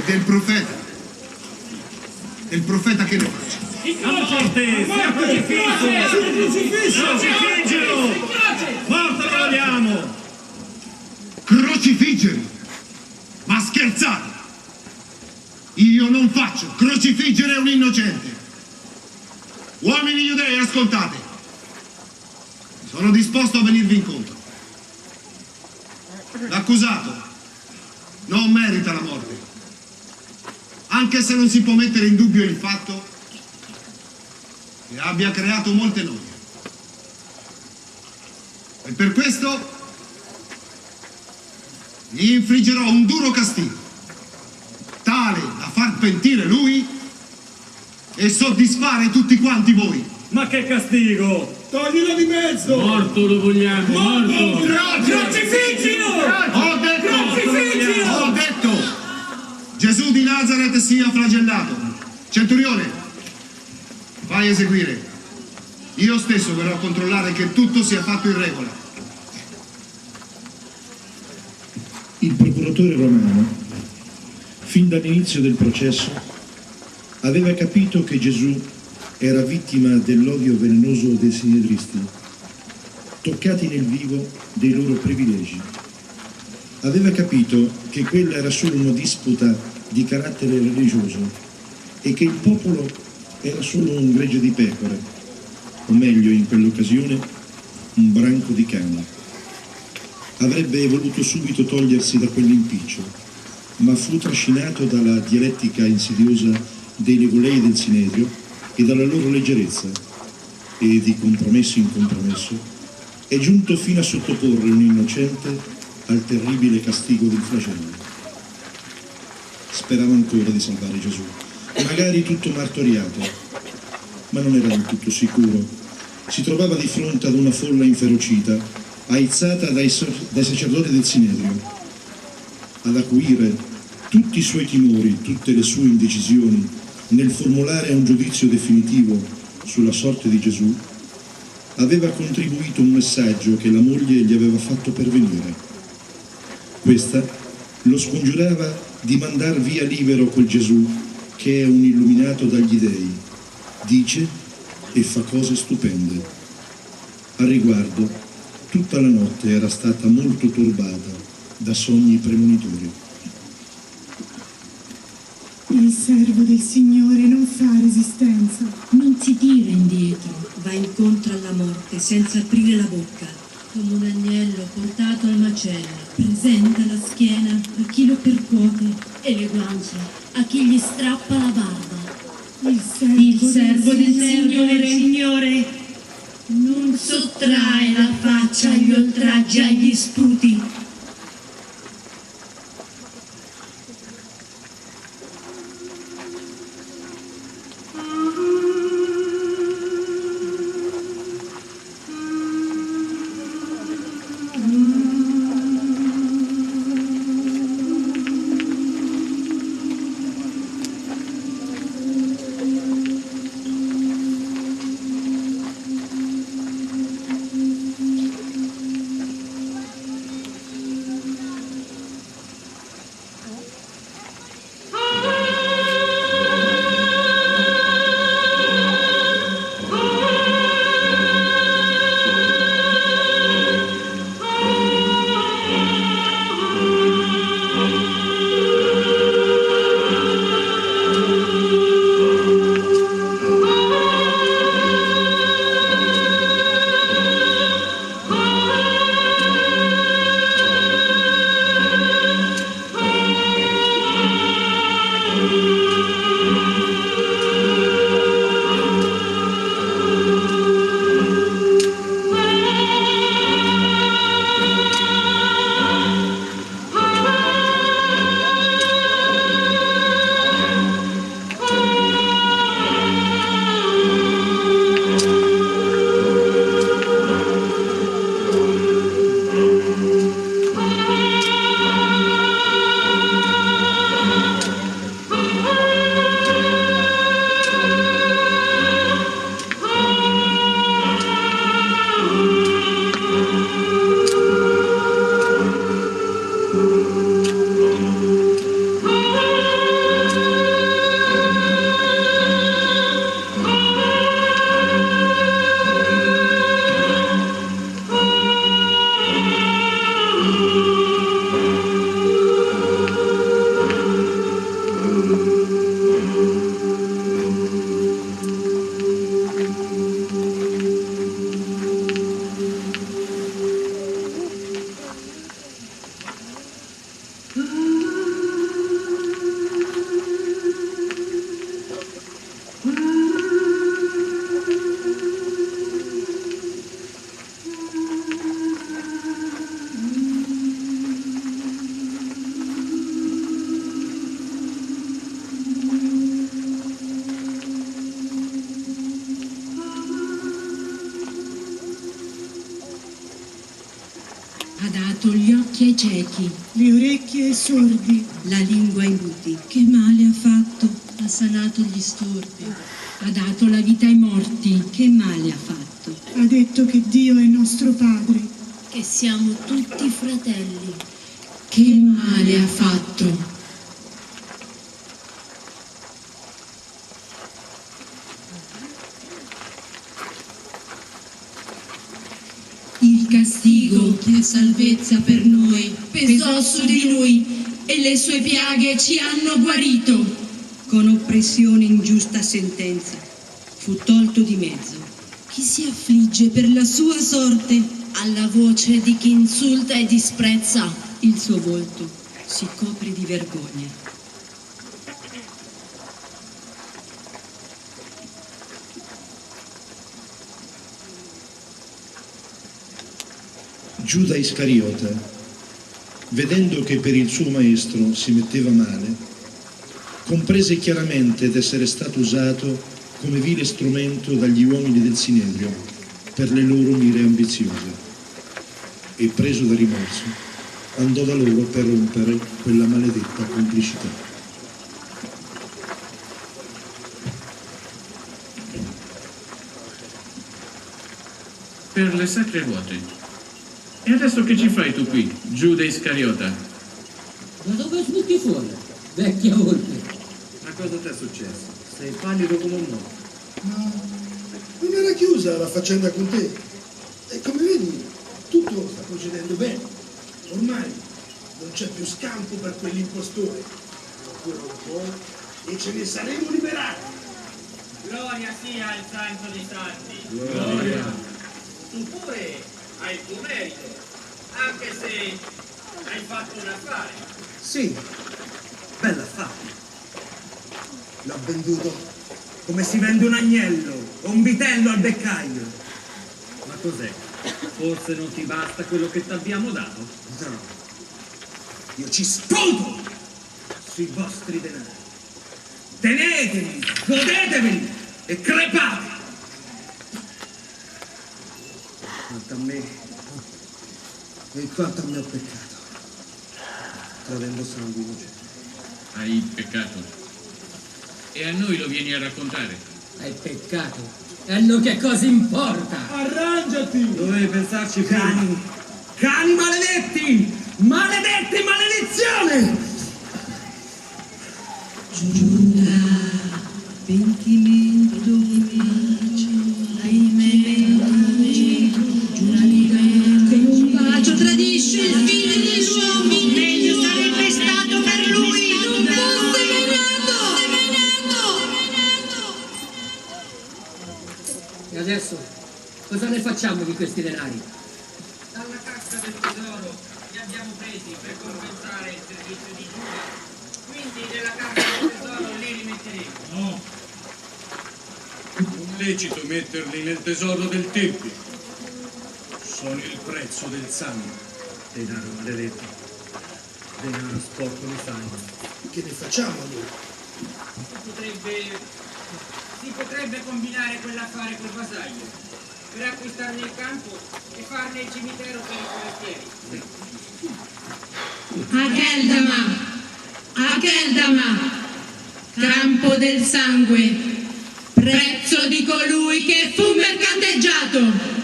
del profeta. Del profeta che ne faccia? A morte! Sia crocifisso! Crocifiggilo! Morte lo vogliamo! Crocifiggere? Ma scherzate! Io non faccio crocifiggere un innocente! Uomini giudei, ascoltate! Sono disposto a venirvi incontro. L'accusato non merita la morte, anche se non si può mettere in dubbio il fatto che abbia creato molte noie. E per questo gli infliggerò un duro castigo, tale da far pentire lui e soddisfare tutti quanti voi. Ma che castigo! Toglilo di mezzo! Morto lo vogliamo, morto! Crocifiggilo! Ho detto, Gesù di Nazaret sia flagellato. Centurione, fai eseguire. Io stesso verrò a controllare che tutto sia fatto in regola. Il procuratore romano, fin dall'inizio del processo, aveva capito che Gesù era vittima dell'odio velenoso dei sinedristi, toccati nel vivo dei loro privilegi. Aveva capito che quella era solo una disputa di carattere religioso e che il popolo era solo un gregge di pecore, o meglio in quell'occasione un branco di cani. Avrebbe voluto subito togliersi da quell'impiccio, ma fu trascinato dalla dialettica insidiosa dei legulei del Sinedrio e dalla loro leggerezza, e di compromesso in compromesso è giunto fino a sottoporre un innocente al terribile castigo del flagello. Sperava ancora di salvare Gesù, magari tutto martoriato, ma non era del tutto sicuro. Si trovava di fronte ad una folla inferocita, aizzata dai sacerdoti del Sinedrio. Ad acuire tutti i suoi timori, tutte le sue indecisioni, nel formulare un giudizio definitivo sulla sorte di Gesù, aveva contribuito un messaggio che la moglie gli aveva fatto pervenire. Questa lo scongiurava di mandar via libero quel Gesù che è un illuminato dagli dei, dice e fa cose stupende. Al riguardo, tutta la notte era stata molto turbata da sogni premonitori. Il servo del Signore non fa resistenza. Non ti tira indietro, va incontro alla morte senza aprire la bocca. Come un agnello portato al macello, presenta la schiena a chi lo percuote e le guance a chi gli strappa la barba. Il servo del Signore non sottrae la faccia agli oltraggi e agli sputi. dato gli occhi ai ciechi, le orecchie ai sordi, la lingua ai muti. Che male ha fatto? Ha sanato gli storpi, ha dato la vita ai morti. Che male ha fatto? ha detto che Dio è nostro Padre, Che siamo tutti fratelli. Che male ha fatto? Il castigo che è salvezza per noi pesò su di lui e le sue piaghe ci hanno guarito. Con oppressione e ingiusta sentenza fu tolto di mezzo. Chi si affligge per la sua sorte, alla voce di chi insulta e disprezza, il suo volto si copre di vergogna. Giuda Iscariota, vedendo che per il suo maestro si metteva male, comprese chiaramente d'essere stato usato come vile strumento dagli uomini del Sinedrio per le loro mire ambiziose e, preso da rimorso, andò da loro per rompere quella maledetta complicità. Per le sacre ruote. E adesso che ci fai tu qui, Giuda Iscariota? Da dove sbutti fuori, vecchia volpe? Ma cosa ti è successo? Sei pallido come un morto. Ma non era chiusa la faccenda con te? E come vedi, tutto sta procedendo bene. Ormai non c'è più scampo per quell'impostore. Ancora un po' e ce ne saremo liberati. Gloria sia al Santo dei Santi. Gloria. Tu pure hai il tuo merito, anche se hai fatto un affare. Sì, bella affare. L'ho venduto come si vende un agnello o un vitello al beccaio. Ma cos'è? Forse non ti basta quello che ti abbiamo dato? No, io ci sputo sui vostri denari. Teneteli, godeteveli e crepate. Quanto a me e quanto a me ho peccato, tradendo sangue innocente. Hai peccato. E a noi lo vieni a raccontare? Hai peccato. E allora che cosa importa? Arrangiati! Dovevi pensarci prima. Cani! Cani maledetti! Maledetti, maledizione! Giuda, pentimento, con un bacio tradisce il figlio dell'uomo. Meglio sarebbe stato per lui non fosse venato. E adesso cosa ne facciamo di questi denari? Dalla cassa del tesoro li abbiamo presi per compensare il servizio di Giuda. Quindi nella cassa del tesoro li rimetteremo. No, non lecito metterli nel tesoro del Tempio. Sono il prezzo del sangue. Denaro maledetto, denaro sporco di sangue. Che ne facciamo allora? Si potrebbe combinare quell'affare col vasaglio per acquistarne il campo e farne il cimitero per i forestieri. Akeldama, campo del sangue, prezzo di colui che fu mercanteggiato.